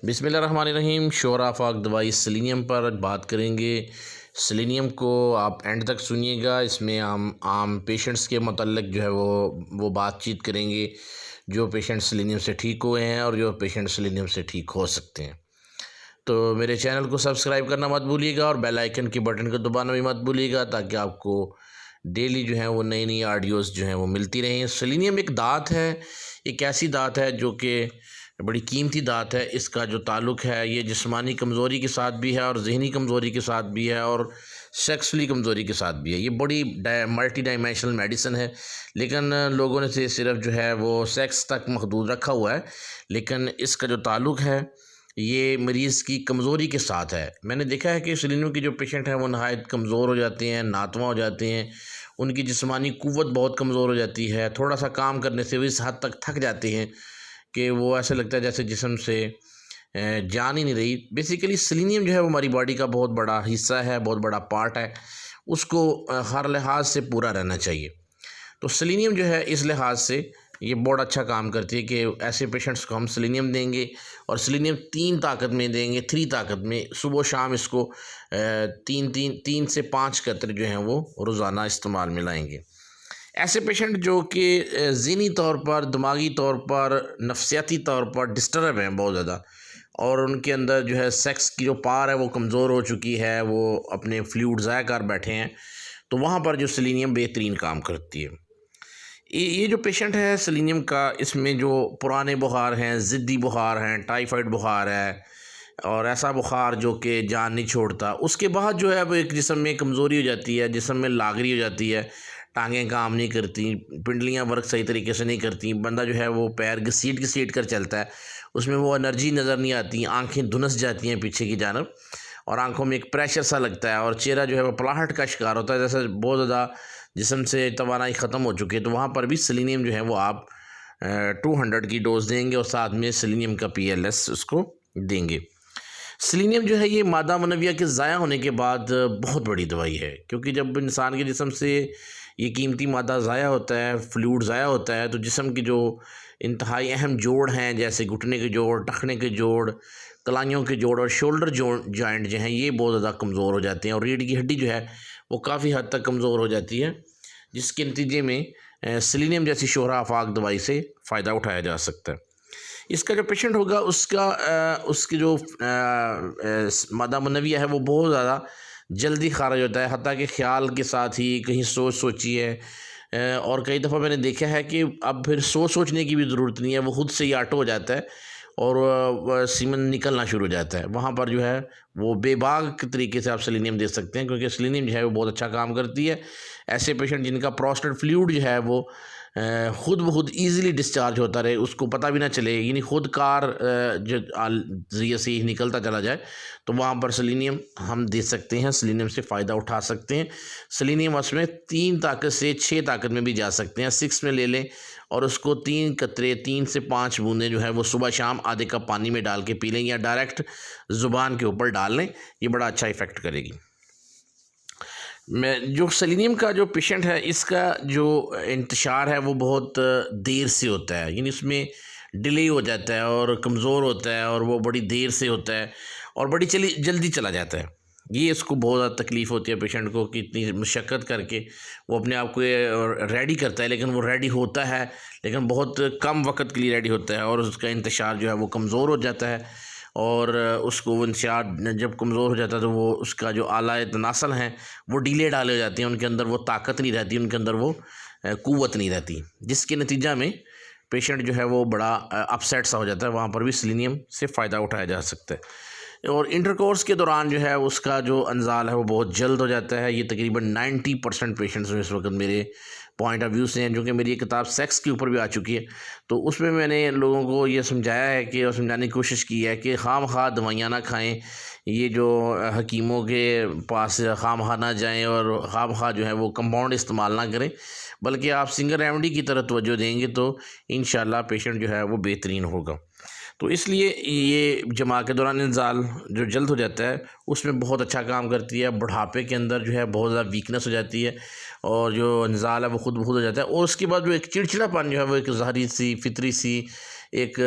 बिस्मिल्लाहिर्रहमानिर्रहीम। शोरा फाक दवाई सेलेनियम पर बात करेंगे। सेलेनियम को आप एंड तक सुनिएगा। इसमें हम आम पेशेंट्स के मतलब जो है वो बातचीत करेंगे, जो पेशेंट सेलेनियम से ठीक हुए हैं और जो पेशेंट सेलेनियम से ठीक हो सकते हैं। तो मेरे चैनल को सब्सक्राइब करना मत भूलिएगा और बेल आइकन के बटन को दबाना भी मत भूलिएगा, ताकि आपको डेली जो है वो नई नई ऑडियोज़ जो हैं वो मिलती रहें। सेलेनियम एक दात है, एक ऐसी दात है जो कि बड़ी कीमती दात है। इसका जो ताल्लुक़ है ये जिस्मानी कमज़ोरी के साथ भी है और जहनी कमज़ोरी के साथ भी है और सेक्सुअली कमज़ोरी के साथ भी है। ये बड़ी मल्टी डायमेंशनल मेडिसिन है, लेकिन लोगों ने से सिर्फ जो है वो सेक्स तक महदूद रखा हुआ है। लेकिन इसका जो ताल्लुक़ है ये मरीज़ की कमज़ोरी के साथ है। मैंने देखा है कि सेलेनियम के जो पेशेंट हैं वो नहायत कमज़ोर हो जाते हैं, नातवा हो जाते हैं, उनकी जिस्मानी क़ुव्वत बहुत कमज़ोर हो जाती है। थोड़ा सा काम करने से वो इस हद तक थक जाते हैं कि वो ऐसे लगता है जैसे जिस्म से जान ही नहीं रही। बेसिकली सेलेनियम जो है वो हमारी बॉडी का बहुत बड़ा हिस्सा है, बहुत बड़ा पार्ट है। उसको हर लिहाज से पूरा रहना चाहिए। तो सेलेनियम जो है इस लिहाज से ये बहुत अच्छा काम करती है कि ऐसे पेशेंट्स को हम सेलेनियम देंगे, और सेलेनियम 3 ताकत में देंगे, 3 ताकत में। सुबह शाम इसको 3 से 5 कतरे जो हैं वो रोज़ाना इस्तेमाल में लाएंगे। ऐसे पेशेंट जो कि ज़हनी तौर पर, दिमागी तौर पर, नफसियाती तौर पर डिस्टर्ब हैं बहुत ज़्यादा, और उनके अंदर जो है सेक्स की जो पावर है वो कमज़ोर हो चुकी है, वो अपने फ्लूइड ज़ाया कर बैठे हैं, तो वहाँ पर जो सेलेनियम बेहतरीन काम करती है। ये जो पेशेंट है सेलेनियम का, इसमें जो पुराने बुखार हैं, ज़िद्दी बुखार हैं, टाइफाइड बुखार है और ऐसा बुखार जो कि जान नहीं छोड़ता, उसके बाद जो है वो एक जिस्म में कमज़ोरी हो जाती है, जिस्म में लागरी हो जाती है, टांगें काम नहीं करती, पिंडलियाँ वर्क सही तरीके से नहीं करती, बंदा जो है वो पैर घसीट घसीट कर चलता है, उसमें वो एनर्जी नज़र नहीं आती, आँखें धुनस जाती हैं पीछे की जानब, और आँखों में एक प्रेशर सा लगता है, और चेहरा जो है वो पलाहट का शिकार होता है, जैसे बहुत ज़्यादा जिस्म से तवानाई ख़त्म हो चुकी है। तो वहाँ पर भी सेलेनियम जो है वो आप 200 की डोज़ देंगे और साथ में सेलेनियम का PLS उसको देंगे। सेलेनियम जो है ये मादा मनविया के ज़ाया होने के बाद बहुत बड़ी दवाई है, क्योंकि जब इंसान के जिस्म से ये कीमती मादा ज़ाया होता है, फ्लूइड ज़ाया होता है, तो जिस्म की जो इंतहाई अहम जोड़ हैं, जैसे घुटने के जोड़, टखने के जोड़, कलाइयों के जोड़ और शोल्डर जॉइंट जो हैं, ये बहुत ज़्यादा कमज़ोर हो जाते हैं, और रीढ़ की हड्डी जो है वो काफ़ी हद तक कमज़ोर हो जाती है, जिसके नतीजे में सेलेनियम जैसी शोरा आफाक दवाई से फ़ायदा उठाया जा सकता है। इसका जो पेशेंट होगा उसकी जो मादा मनविया है वो बहुत ज़्यादा जल्दी खारिज होता है, हत्ता कि ख्याल के साथ ही कहीं सोची है, और कई दफ़ा मैंने देखा है कि अब फिर सोचने की भी ज़रूरत नहीं है, वो खुद से ही ऑटो हो जाता है और सीमन निकलना शुरू हो जाता है। वहाँ पर जो है वो बेबाक तरीके से आप सेलेनियम दे सकते हैं, क्योंकि सेलेनियम जो है वो बहुत अच्छा काम करती है। ऐसे पेशेंट जिनका प्रोस्टेट फ्लूइड जो है वो खुद ब खुद ईज़िली डिस्चार्ज होता रहे, उसको पता भी ना चले, यानी खुद कार जो ज़रिए से ही निकलता चला जाए, तो वहाँ पर सेलेनियम हम दे सकते हैं, सेलेनियम से फ़ायदा उठा सकते हैं। सेलेनियम उसमें 3 ताकत से 6 ताकत में भी जा सकते हैं। 6 में ले लें और उसको 3 कतरे, 3 से 5 बूंदें जो है वो सुबह शाम आधे कप पानी में डाल के पी लें, या डायरेक्ट ज़ुबान के ऊपर डाल लें, ये बड़ा अच्छा इफ़ेक्ट करेगी। मैं जो सेलेनियम का जो पेशेंट है, इसका जो इंतशार है वो बहुत देर से होता है, यानी इसमें डिले हो जाता है और कमज़ोर होता है, और वो बड़ी देर से होता है और बड़ी जल्दी चला जाता है। ये इसको बहुत ज़्यादा तकलीफ़ होती है पेशेंट को कि इतनी मशक्क़त करके वो अपने आप को रेडी करता है, लेकिन वो रेडी होता है लेकिन बहुत कम वक्त के लिए रेडी होता है, और उसका इंतशार जो है वो कमज़ोर हो जाता है, और उसको वो इंतशार जब कमज़ोर हो जाता है तो वो उसका जो आला तनासल हैं वो ढीले ढाले हो जाती हैं, उनके अंदर वो ताकत नहीं रहती, उनके अंदर वो क़ुव्वत नहीं रहती, जिसके नतीजा में पेशेंट जो है वो बड़ा अपसेट सा हो जाता है। वहाँ पर भी सेलेनियम से फ़ायदा उठाया जा सकता है। और इंटरकोर्स के दौरान जो है उसका जो अंजाल है वो बहुत जल्द हो जाता है। ये तकरीबन 90% पेशेंट्स इस वक्त मेरे पॉइंट ऑफ व्यू से हैं, जो कि मेरी एक किताब सेक्स के ऊपर भी आ चुकी है, तो उसमें मैंने लोगों को ये समझाया है कि, और समझाने की कोशिश की है कि खामखा दवाइयाँ ना खाएं, ये जो हकीमों के पास खामखा ना जाएं और खामखा जो है वो कंपाउंड इस्तेमाल ना करें, बल्कि आप सिंगल रेमेडी की तरफ तवज्जो देंगे तो इंशाल्लाह पेशेंट जो है वो बेहतरीन होगा। तो इसलिए ये जमा के दौरान इंजाल जो जल्द हो जाता है उसमें बहुत अच्छा काम करती है। बुढ़ापे के अंदर जो है बहुत ज़्यादा वीकनेस हो जाती है, और जो इंजाल है वो खुद ब खुद हो जाता है, और उसके बाद जो एक चिड़चिड़ापन जो है वो एक ज़ाहरी सी फितरी सी एक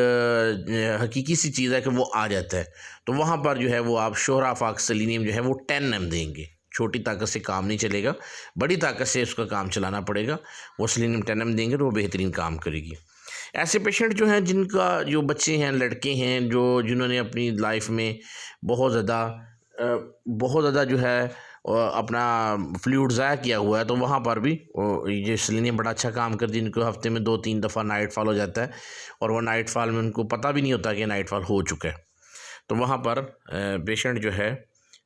हकीकी सी चीज़ है कि वो आ जाता है। तो वहाँ पर जो है वो आप शोराफाक सेलेनियम जो है वो 10 mg देंगे। छोटी ताकत से काम नहीं चलेगा, बड़ी ताकत से उसका काम चलाना पड़ेगा। वो सेलेनियम 10 mg देंगे तो वो बेहतरीन काम करेगी। ऐसे पेशेंट जो हैं जिनका जो बच्चे हैं, लड़के हैं, जिन्होंने अपनी लाइफ में बहुत ज़्यादा जो है अपना फ्लूइड ज़ाया किया हुआ है, तो वहाँ पर भी ये सेलेनियम बड़ा अच्छा काम करती है। इनको हफ्ते में 2-3 दफ़ा नाइट फॉल हो जाता है और वो नाइट फॉल में उनको पता भी नहीं होता कि नाइट फॉल हो चुका है। तो वहाँ पर पेशेंट जो है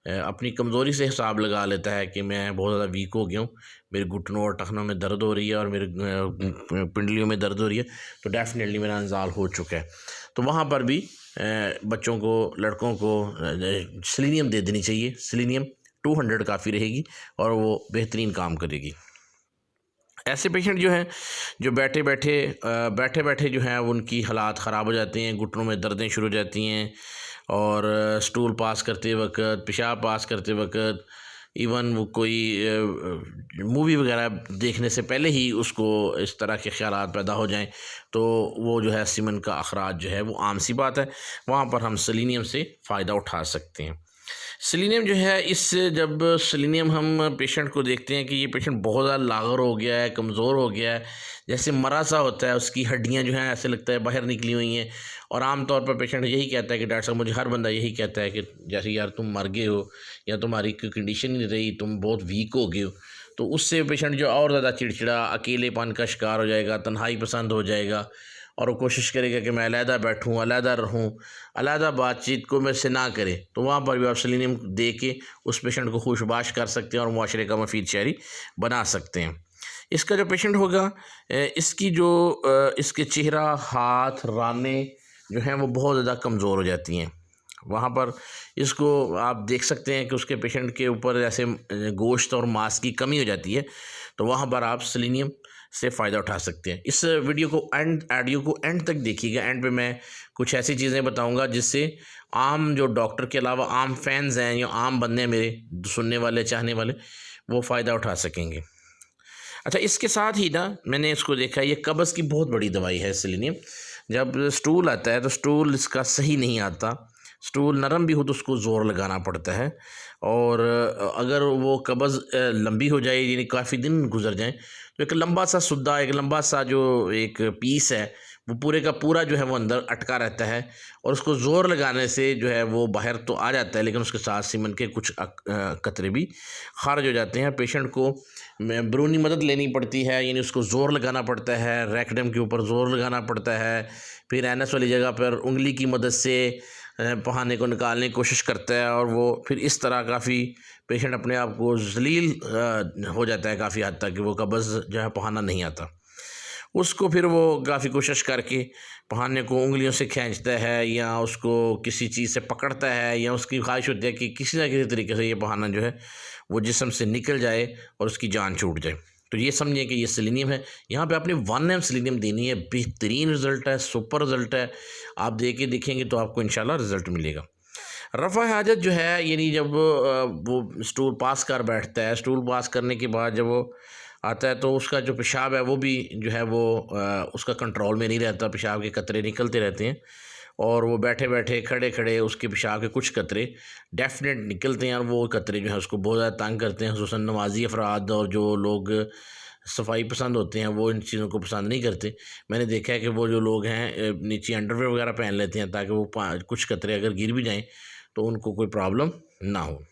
अपनी कमज़ोरी से हिसाब लगा लेता है कि मैं बहुत ज़्यादा वीक हो गया हूँ, मेरे घुटनों और टखनों में दर्द हो रही है और मेरे पिंडलियों में दर्द हो रही है, तो डेफिनेटली मेरा इंजाल हो चुका है। तो वहाँ पर भी बच्चों को, लड़कों को सेलेनियम दे देनी चाहिए। सेलेनियम 200 काफ़ी रहेगी और वो बेहतरीन काम करेगी। ऐसे पेशेंट जो हैं जो बैठे बैठे जो हैं उनकी हालात ख़राब हो जाते हैं, घुटनों में दर्दें शुरू हो जाती हैं और स्टूल पास करते वक्त, पेशाब पास करते वक्त, इवन वो कोई मूवी वगैरह देखने से पहले ही उसको इस तरह के ख्यालात पैदा हो जाएं, तो वो जो है सीमन का अखराज जो है वो आम सी बात है। वहाँ पर हम सेलेनियम से फ़ायदा उठा सकते हैं। सेलेनियम जो है जब सेलेनियम हम पेशेंट को देखते हैं कि ये पेशेंट बहुत ज़्यादा लागर हो गया है, कमज़ोर हो गया है, जैसे मरा सा होता है, उसकी हड्डियां जो हैं ऐसे लगता है बाहर निकली हुई हैं, और आम तौर पर पेशेंट यही कहता है कि डॉक्टर साहब, मुझे हर बंदा यही कहता है कि जैसे यार तुम मर गए हो या तुम्हारी कंडीशन नहीं रही, तुम बहुत वीक हो गए हो। तो उससे पेशेंट जो और ज़्यादा चिड़चिड़ा, अकेलेपन का शिकार हो जाएगा, तन्हाई पसंद हो जाएगा और वो कोशिश करेगा कि मैं अलहदा बैठूँ, अलहदा रहूँ, अलहदा बातचीत को मेरे से ना करे। तो वहाँ पर भी आप सेलेनियम दे के उस पेशेंट को खुशबाश कर सकते हैं और मुआशरे का मुफीद शहरी बना सकते हैं। इसका जो पेशेंट होगा, इसके चेहरा, हाथ, रानें जो हैं वो बहुत ज़्यादा कमज़ोर हो जाती हैं। वहाँ पर इसको आप देख सकते हैं कि उसके पेशेंट के ऊपर ऐसे गोश्त और मांस की कमी हो जाती है, तो वहाँ पर आप सेलेनियम से फ़ायदा उठा सकते हैं। इस ऑडियो को एंड तक देखिएगा। एंड पे मैं कुछ ऐसी चीज़ें बताऊंगा जिससे आम जो डॉक्टर के अलावा आम फैंस हैं या आम बंदे हैं मेरे सुनने वाले, चाहने वाले, वो फ़ायदा उठा सकेंगे। अच्छा, इसके साथ ही ना मैंने इसको देखा है, ये कब्ज़ की बहुत बड़ी दवाई है सेलेनियम। जब स्टूल आता है तो स्टूल इसका सही नहीं आता, स्टूल नरम भी हो तो उसको ज़ोर लगाना पड़ता है, और अगर वो कब्ज़ लंबी हो जाए, यानी काफ़ी दिन गुजर जाएं, तो एक लंबा सा सुद्दा, एक लंबा सा जो एक पीस है, वो पूरे का पूरा जो है वो अंदर अटका रहता है, और उसको ज़ोर लगाने से जो है वो बाहर तो आ जाता है, लेकिन उसके साथ सीमन के कुछ कतरे भी खारिज हो जाते हैं। पेशेंट को बैरूनी मदद लेनी पड़ती है, यानी उसको ज़ोर लगाना पड़ता है, रेक्टम के ऊपर ज़ोर लगाना पड़ता है, फिर एनएस वाली जगह पर उंगली की मदद से पहाने को निकालने की कोशिश करता है, और वो फिर इस तरह काफ़ी पेशेंट अपने आप को जलील हो जाता है काफ़ी हद तक कि वो कब्ज़ जो है पहाना नहीं आता। उसको फिर वो काफ़ी कोशिश करके पहाने को उंगलियों से खींचता है, या उसको किसी चीज़ से पकड़ता है, या उसकी ख्वाहिश होती है कि किसी न किसी तरीके से ये पहाना जो है वो जिस्म से निकल जाए और उसकी जान छूट जाए। तो ये समझिए कि ये सेलेनियम है। यहाँ पे आपने 1 mg सेलेनियम देनी है। बेहतरीन रिज़ल्ट है, सुपर रिज़ल्ट है। आप दे के देखेंगे तो आपको इंशाल्लाह रिज़ल्ट मिलेगा। रफ़ा हाजत जो है, यानी जब वो स्टूल पास कर बैठता है, स्टूल पास करने के बाद जब वो आता है तो उसका जो पेशाब है वो भी जो है वो उसका कंट्रोल में नहीं रहता, पेशाब के कतरे निकलते रहते हैं, और वो बैठे बैठे, खड़े खड़े उसके पेशाब के कुछ कतरे डेफिनेट निकलते हैं, और वो कतरे जो है उसको बहुत ज़्यादा तंग करते हैं। खुसूसन नमाजी अफराद और जो लोग सफाई पसंद होते हैं वो इन चीज़ों को पसंद नहीं करते। मैंने देखा है कि वो जो लोग हैं नीचे अंडरवेयर वगैरह पहन लेते हैं ताकि वो कुछ कतरे अगर गिर भी जाएँ तो उनको कोई प्रॉब्लम ना हो।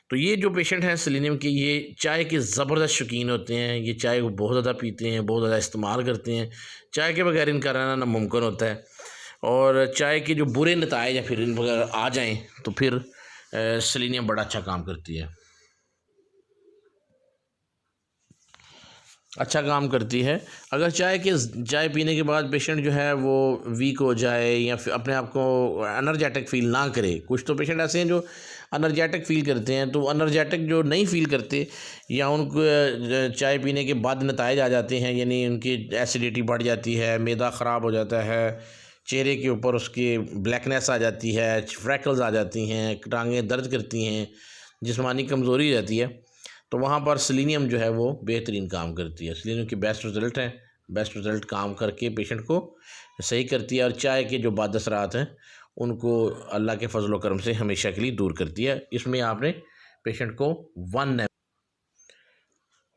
तो ये जो पेशेंट हैं सेलेनियम के, ये चाय के ज़बरदस्त शौकीन होते हैं, ये चाय को बहुत ज़्यादा पीते हैं, बहुत ज़्यादा इस्तेमाल करते हैं। चाय के बगैर इनका रहना नामुमकिन होता है, और चाय के जो बुरे नताइज या फिर इन वगैरह आ जाएँ तो फिर सेलेनियम बड़ा अच्छा काम करती है, अच्छा काम करती है। अगर चाय पीने के बाद पेशेंट जो है वो वीक हो जाए या फिर अपने आप को एनर्जेटिक फ़ील ना करे, कुछ तो पेशेंट ऐसे हैं जो एनर्जेटिक फ़ील करते हैं, तो एनर्जेटिक जो नहीं फ़ील करते या उनको चाय पीने के बाद नताइज आ जाते हैं, यानी उनकी एसिडिटी बढ़ जाती है, मैदा ख़राब हो जाता है, चेहरे के ऊपर उसकी ब्लैकनेस आ जाती है, फ्रैकल्स आ जाती हैं, टांगें दर्द करती हैं, जिस्मानी कमज़ोरी रहती है, तो वहाँ पर सेलेनियम जो है वो बेहतरीन काम करती है। सेलेनियम के बेस्ट रिज़ल्ट हैं, बेस्ट रिज़ल्ट काम करके पेशेंट को सही करती है, और चाय के जो बाद असरात हैं उनको अल्लाह के फजल व करम से हमेशा के लिए दूर करती है। इसमें आपने पेशेंट को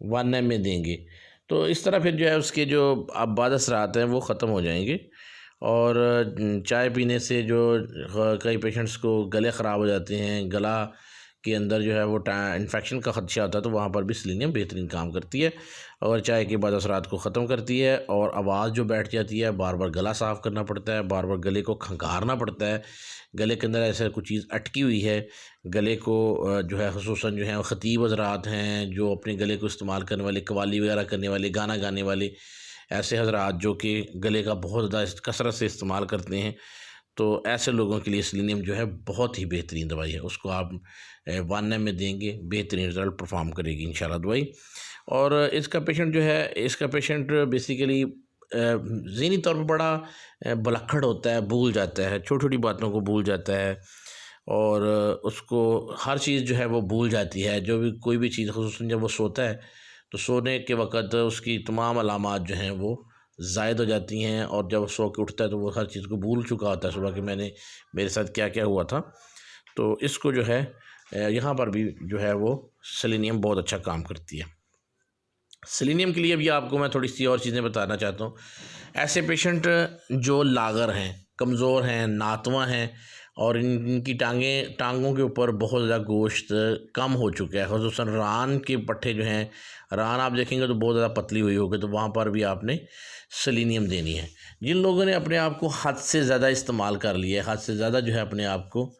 1 एम में देंगे, तो इस तरह फिर जो है उसके जो अब बाद असरात हैं वो ख़त्म हो जाएंगे। और चाय पीने से जो कई पेशेंट्स को गले ख़राब हो जाते हैं, गला के अंदर जो है वो इन्फेक्शन का ख़दशा होता है, तो वहाँ पर भी सेलेनियम बेहतरीन काम करती है और चाय के बाद असरात को ख़त्म करती है। और आवाज़ जो बैठ जाती है, बार बार गला साफ़ करना पड़ता है, बार बार गले को खंगारना पड़ता है, गले के अंदर ऐसा कुछ चीज़ अटकी हुई है, गले को जो है खुसूसन जो है ख़तीब हज़रात हैं जो अपने गले को इस्तेमाल करने वाले, कव्वाली वगैरह करने वाले, गाना गाने वाले ऐसे हज़रात जो कि गले का बहुत ज़्यादा कसरत से इस्तेमाल करते हैं, तो ऐसे लोगों के लिए सेलेनियम जो है बहुत ही बेहतरीन दवाई है। उसको आप 1 एम में देंगे, बेहतरीन रिज़ल्ट परफॉर्म करेगी इंशाल्लाह दवाई। और इसका पेशेंट बेसिकली ज़हनी तौर पर बड़ा भुलक्कड़ होता है, भूल जाता है, छोटी छोटी बातों को भूल जाता है, और उसको हर चीज़ जो है वो भूल जाती है। जो भी कोई भी चीज़, ख़ुसूसन जब वो सोता है तो सोने के वक़्त उसकी तमाम अलामात जो हैं वो ज़ायद हो जाती हैं, और जब सो के उठता है तो वो हर चीज़ को भूल चुका होता है सुबह कि मेरे साथ क्या क्या हुआ था। तो इसको जो है यहाँ पर भी जो है वो सेलेनियम बहुत अच्छा काम करती है। सेलेनियम के लिए भी आपको मैं थोड़ी सी और चीज़ें बताना चाहता हूँ। ऐसे पेशेंट जो लागर हैं, कमज़ोर हैं, नातवा हैं, और इनकी टांगों के ऊपर बहुत ज़्यादा गोश्त कम हो चुका है, ख़ुसूसन रान के पट्टे जो हैं, रान आप देखेंगे तो बहुत ज़्यादा पतली हुई होगी, तो वहाँ पर भी आपने सेलेनियम देनी है। जिन लोगों ने अपने आप को हद से ज़्यादा इस्तेमाल कर लिया है, हद से ज़्यादा जो है अपने आप को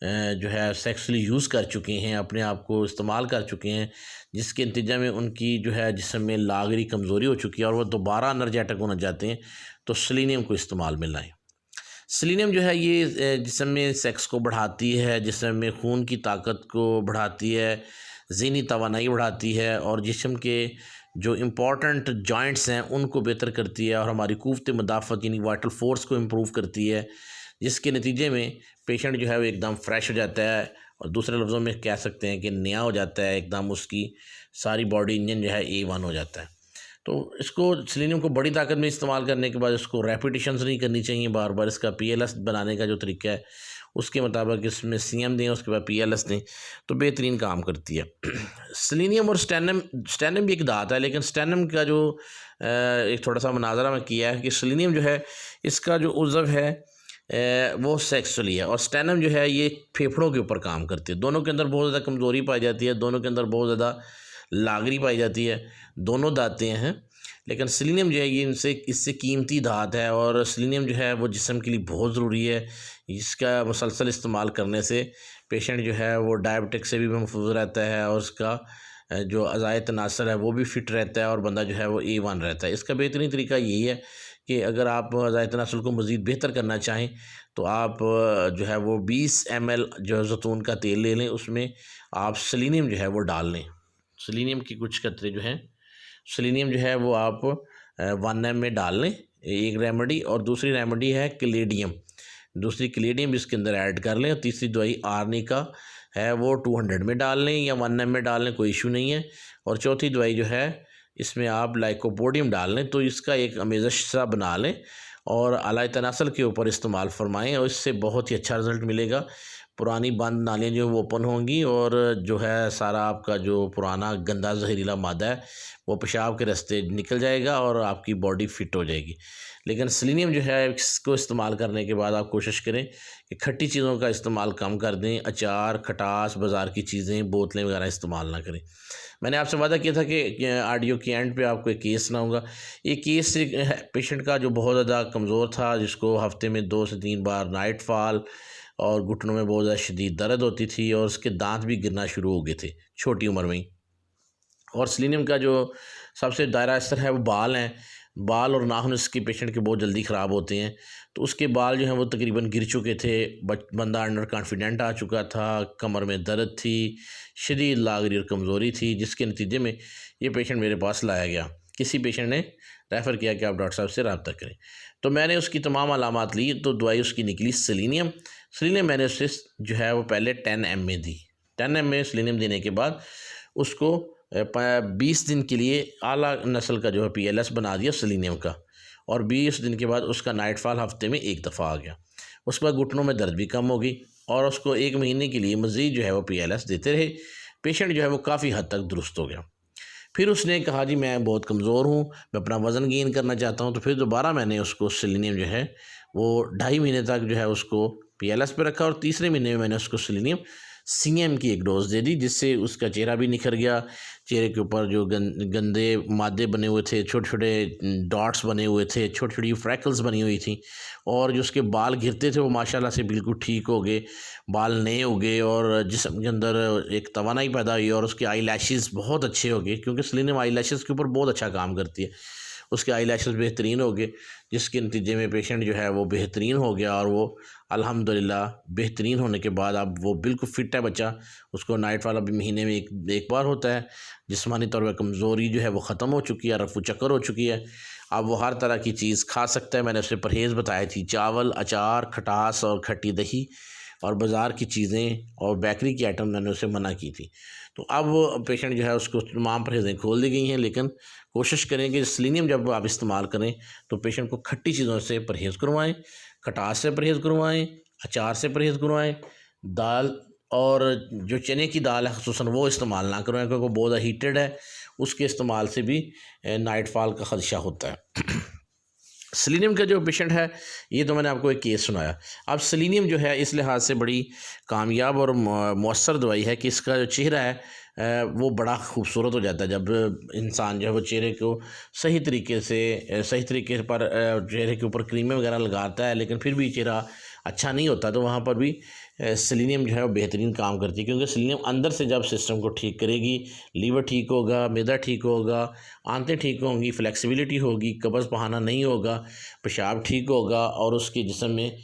जो है सेक्सुअली यूज़ कर चुके हैं, अपने आप को इस्तेमाल कर चुके हैं, जिसके नतीजे में उनकी जो है जिस्म में लागरी कमज़ोरी हो चुकी है और वो दोबारा एनर्जेटिक होना चाहते हैं, तो सेलेनियम को इस्तेमाल में लाएँ। सेलेनियम जो है ये जिस्म में सेक्स को बढ़ाती है, जिस्म में खून की ताकत को बढ़ाती है, ज़हनी तवानाई बढ़ाती है, और जिस्म के जो इम्पॉर्टेंट जॉइंट्स हैं उनको बेहतर करती है, और हमारी क़ुव्वत मदाफ़त यानी वाइटल फोर्स को इम्प्रूव करती है, जिसके नतीजे में पेशेंट जो है वो एकदम फ्रेश हो जाता है, और दूसरे लफ्ज़ों में कह सकते हैं कि नया हो जाता है, एकदम उसकी सारी बॉडी इंजन जो है A1 हो जाता है। तो इसको सेलेनियम को बड़ी ताकत में इस्तेमाल करने के बाद इसको रेपिटेशंस नहीं करनी चाहिए बार बार। इसका PLS बनाने का जो तरीका है उसके मुताबिक इसमें CM दें, उसके बाद PLS दें, तो बेहतरीन काम करती है। सेलेनियम और स्टेनम भी एक धात है, लेकिन स्टेनम का जो एक थोड़ा सा मुनाजरा में किया है कि सेलेनियम जो है इसका जो उज़व है वो सेक्सुअली है, और स्टेनम जो है ये फेफड़ों के ऊपर काम करती है। दोनों के अंदर बहुत ज़्यादा कमज़ोरी पाई जाती है, दोनों के अंदर बहुत ज़्यादा लागरी पाई जाती है, दोनों धातें हैं, लेकिन सेलेनियम जो है ये इससे कीमती धात है, और सेलेनियम जो है वो जिस्म के लिए बहुत ज़रूरी है। इसका मुसलसल इस्तेमाल करने से पेशेंट जो है वो डायबिटिक से भी महफूज रहता है, और उसका जो अज़ाए तनासर है वो भी फ़िट रहता है, और बंदा जो है वो A1 रहता है। इसका बेहतरीन तरीका यही है कि अगर आप अज़ाए तनासुल को मज़ीद बेहतर करना चाहें तो आप जो है वो 20 ml जो ज़ैतून का तेल ले लें, उसमें आप सेलेनियम जो है वो डाल लें। सेलेनियम की कुछ कतरे जो हैं, सेलेनियम जो है वो आप 1 एम में डाल लें, एक रेमेडी, और दूसरी रेमेडी है कैलेडियम, दूसरी कैलेडियम इसके अंदर ऐड कर लें, और तीसरी दवाई आर्निका है वो 200 में डाल लें या 1 एम में डाल लें, कोई इशू नहीं है, और चौथी दवाई जो है इसमें आप लाइकोपोडियम डाल लें, तो इसका एक अमेज़श सा बना लें और अलाए तनासल के ऊपर इस्तेमाल फरमाएँ, और इससे बहुत ही अच्छा रिज़ल्ट मिलेगा। पुरानी बंद नालियाँ जो वो ओपन होंगी, और जो है सारा आपका जो पुराना गंदा जहरीला मादा है वो पेशाब के रास्ते निकल जाएगा, और आपकी बॉडी फिट हो जाएगी। लेकिन सेलेनियम जो है इसको इस्तेमाल करने के बाद आप कोशिश करें कि खट्टी चीज़ों का इस्तेमाल कम कर दें, अचार, खटास, बाज़ार की चीज़ें, बोतलें वगैरह इस्तेमाल ना करें। मैंने आपसे वादा किया था कि ऑडियो के एंड पे आपको एक केस सुनाऊंगा। ये केस पेशेंट का जो बहुत ज़्यादा कमज़ोर था, जिसको हफ्ते में 2 से 3 बार नाइट फॉल और घुटनों में बहुत ज़्यादा शदीद दर्द होती थी, और उसके दांत भी गिरना शुरू हो गए थे छोटी उम्र में ही। और सेलेनियम का जो सबसे दायरा असर है वो बाल हैं, बाल और नाखून इसके पेशेंट के बहुत जल्दी ख़राब होते हैं, तो उसके बाल जो हैं वो तकरीबन गिर चुके थे, बंदा अंडर कॉन्फिडेंट आ चुका था, कमर में दर्द थी, शदीद लागरी और कमज़ोरी थी, जिसके नतीजे में ये पेशेंट मेरे पास लाया गया। किसी पेशेंट ने रेफ़र किया कि आप डॉक्टर साहब से रब्ता करें, तो मैंने उसकी तमाम अलामात ली, तो दवाई उसकी निकली सेलेनियम। मैंने उसे जो है वो पहले 10 एम में दी। 10 एम में सेलेनियम देने के बाद उसको 20 दिन के लिए आला नस्ल का जो है PLS बना दिया सेलेनियम का, और 20 दिन के बाद उसका नाइटफॉल हफ्ते में 1 दफ़ा आ गया। उसके बाद घुटनों में दर्द भी कम हो गई, और उसको 1 महीने के लिए मज़ीद जो है वो PLS देते रहे। पेशेंट जो है वो काफ़ी हद तक दुरुस्त हो गया। फिर उसने कहा जी मैं बहुत कमज़ोर हूँ, मैं अपना वज़न गेन करना चाहता हूँ। तो फिर दोबारा मैंने उसको सेलेनियम जो है वो 2.5 महीने तक जो है उसको PLS पे रखा, और तीसरे महीने में मैंने उसको सेलेनियम CM की एक डोज़ दे दी, जिससे उसका चेहरा भी निखर गया। चेहरे के ऊपर जो गंदे मादे बने हुए थे, छोटे छोटे डॉट्स बने हुए थे, छोटी छोटी फ्रैकल्स बनी हुई थी, और जो उसके बाल गिरते थे वो माशाल्लाह से बिल्कुल ठीक हो गए, बाल नए हो गए, और जिस्म के अंदर एक तवानाई पैदा हुई, और उसके आई लैशेज़ बहुत अच्छे हो गए, क्योंकि सेलेनियम आई लैशेज़ के ऊपर बहुत अच्छा काम करती है। उसके आई लैशेज़ बेहतरीन हो गए, जिसके नतीजे में पेशेंट जो है वो बेहतरीन हो गया, और वो अल्हम्दुलिल्लाह बेहतरीन होने के बाद अब वो बिल्कुल फ़िट है बच्चा। उसको नाइटफॉल अभी महीने में एक बार होता है। जिस्मानी तौर पर कमज़ोरी जो है वो ख़त्म हो चुकी है, रफ़ू चक्कर हो चुकी है। अब वो हर तरह की चीज़ खा सकता है। मैंने उसे परहेज़ बताई थी, चावल, अचार, खटास और खट्टी दही, और बाज़ार की चीज़ें और बेकरी की आइटम मैंने उसे मना की थी। तो अब पेशेंट जो है उसको तमाम परहेज़ें खोल दी गई हैं, लेकिन कोशिश करें कि सेलेनियम जब आप इस्तेमाल करें तो पेशेंट को खट्टी चीज़ों से परहेज़ करवाएँ, खटास से परहेज़ करवाएँ, अचार से परहेज़ करवाएँ, दाल और जो चने की दाल है ख़ुसूसन वो इस्तेमाल ना करवाएँ, क्योंकि वो बहुत हीटेड है, उसके इस्तेमाल से भी नाइटफॉल का ख़दशा होता है। सेलेनियम का जो पेशेंट है, ये तो मैंने आपको एक केस सुनाया। अब सेलेनियम जो है इस लिहाज से बड़ी कामयाब और मौसर दवाई है कि इसका जो चेहरा है वो बड़ा खूबसूरत हो जाता है। जब इंसान जो है वो चेहरे को सही तरीके से सही तरीके पर चेहरे के ऊपर क्रीमें वगैरह लगाता है, लेकिन फिर भी चेहरा अच्छा नहीं होता, तो वहाँ पर भी सेलेनियम जो है वो बेहतरीन काम करती है, क्योंकि सेलेनियम अंदर से जब सिस्टम को ठीक करेगी, लीवर ठीक होगा, मैदा ठीक होगा, आंतें ठीक होंगी, फ्लेक्सिबिलिटी होगी, कब्ज़ बहाना नहीं होगा, पेशाब ठीक होगा, और उसके जिस्म में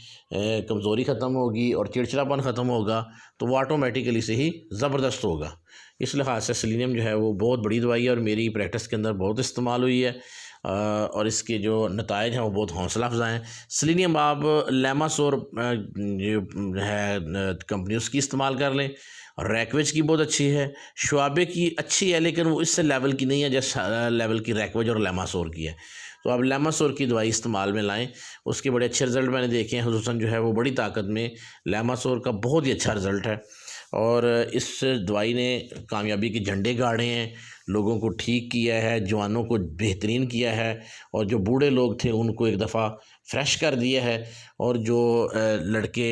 कमज़ोरी ख़त्म होगी और चिड़चिड़ापन ख़त्म होगा, तो वो ऑटोमेटिकली से ही ज़बरदस्त होगा। इस लिहाज से सेलेनियम जो है वो बहुत बड़ी दवाई है, और मेरी प्रैक्टिस के अंदर बहुत इस्तेमाल हुई है, और इसके जो नताइज हैं वो बहुत हौसला अफ़ज़ा हैं। सेलेनियम आप लेमासोर जो है कंपनी उसकी इस्तेमाल कर लें, और रैकवेज की बहुत अच्छी है, शुआबे की अच्छी है, लेकिन वो इससे लेवल की नहीं है जैसे लेवल की रैकवेज और लेमासोर की है। तो आप लेमासोर की दवाई इस्तेमाल में लाएं, उसके बड़े अच्छे रिज़ल्ट मैंने देखे हैं। ख़ुसूसन जो है वो बड़ी ताकत में लेमासोर का बहुत ही अच्छा रिज़ल्ट है, और इस दवाई ने कामयाबी के झंडे गाड़े हैं, लोगों को ठीक किया है, जवानों को बेहतरीन किया है, और जो बूढ़े लोग थे उनको एक दफ़ा फ्रेश कर दिया है, और जो लड़के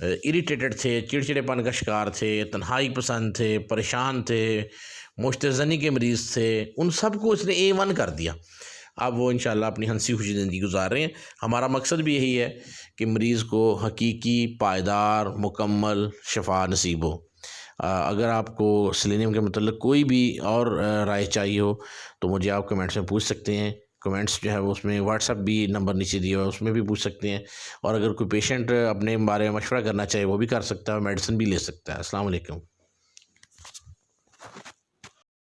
इरिटेटेड थे, चिड़चिड़ेपन का शिकार थे, तन्हाई पसंद थे, परेशान थे, मुश्तज़नी के मरीज़ थे, उन सब को इसने A1 कर दिया। अब वो इंशाल्लाह अपनी हंसी खुशी ज़िंदगी गुजार रहे हैं। हमारा मकसद भी यही है कि मरीज़ को हकीकी, पायदार, मुकम्मल शफ़ा नसीब हो। अगर आपको सेलेनियम के मतलब कोई भी और राय चाहिए हो तो मुझे आप कमेंट्स में पूछ सकते हैं। कमेंट्स जो है वो उसमें व्हाट्सएप भी नंबर नीचे दिया हुआ है, उसमें भी पूछ सकते हैं, और अगर कोई पेशेंट अपने बारे में मशवरा करना चाहे वो भी कर सकता है, मेडिसिन भी ले सकता है। अस्सलाम वालेकुम।